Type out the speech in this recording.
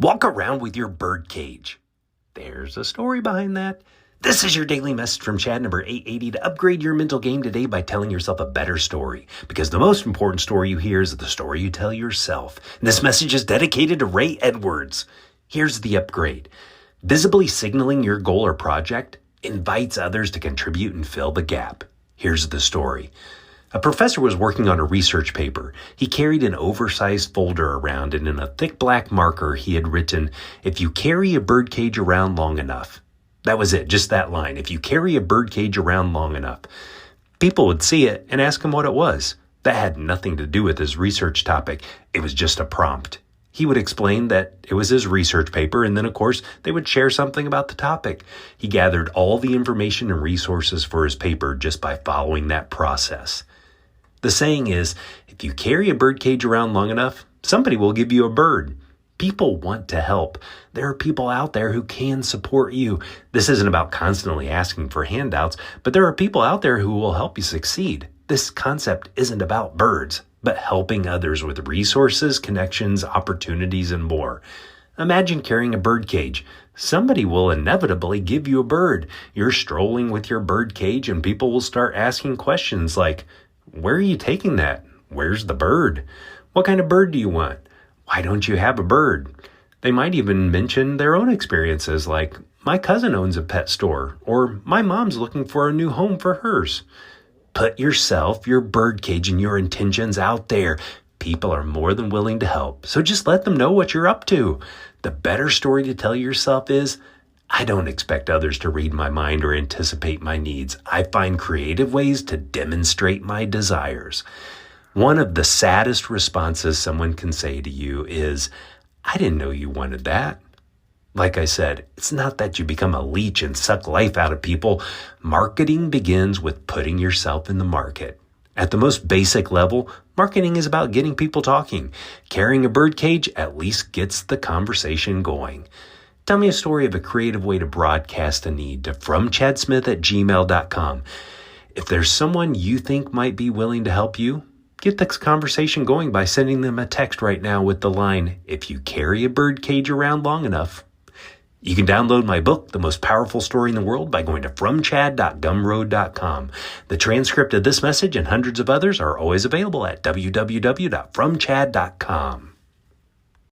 Walk around with your birdcage. There's a story behind that. This is your daily message from Chad number 880 to upgrade your mental game today by telling yourself a better story. Because the most important story you hear is the story you tell yourself. And this message is dedicated to Ray Edwards. Here's the upgrade. Visibly signaling your goal or project invites others to contribute and fill the gap. Here's the story. A professor was working on a research paper. He carried an oversized folder around, and in a thick black marker he had written, "If you carry a birdcage around long enough." That was it, just that line. If you carry a birdcage around long enough. People would see it and ask him what it was. That had nothing to do with his research topic. It was just a prompt. He would explain that it was his research paper, and then, of course, they would share something about the topic. He gathered all the information and resources for his paper just by following that process. The saying is, if you carry a birdcage around long enough, somebody will give you a bird. People want to help. There are people out there who can support you. This isn't about constantly asking for handouts, but there are people out there who will help you succeed. This concept isn't about birds, but helping others with resources, connections, opportunities, and more. Imagine carrying a birdcage. Somebody will inevitably give you a bird. You're strolling with your birdcage and people will start asking questions like, "Where are you taking that? Where's the bird? What kind of bird do you want? Why don't you have a bird?" They might even mention their own experiences like, "My cousin owns a pet store," or "My mom's looking for a new home for hers." Put yourself, your birdcage, and your intentions out there. People are more than willing to help, so just let them know what you're up to. The better story to tell yourself is, I don't expect others to read my mind or anticipate my needs. I find creative ways to demonstrate my desires. One of the saddest responses someone can say to you is, "I didn't know you wanted that." Like I said, it's not that you become a leech and suck life out of people. Marketing begins with putting yourself in the market. At the most basic level, marketing is about getting people talking. Carrying a birdcage at least gets the conversation going. Tell me a story of a creative way to broadcast a need to fromchadsmith@gmail.com. If there's someone you think might be willing to help you, get this conversation going by sending them a text right now with the line, "If you carry a birdcage around long enough." You can download my book, The Most Powerful Story in the World, by going to fromchad.gumroad.com. The transcript of this message and hundreds of others are always available at www.fromchad.com.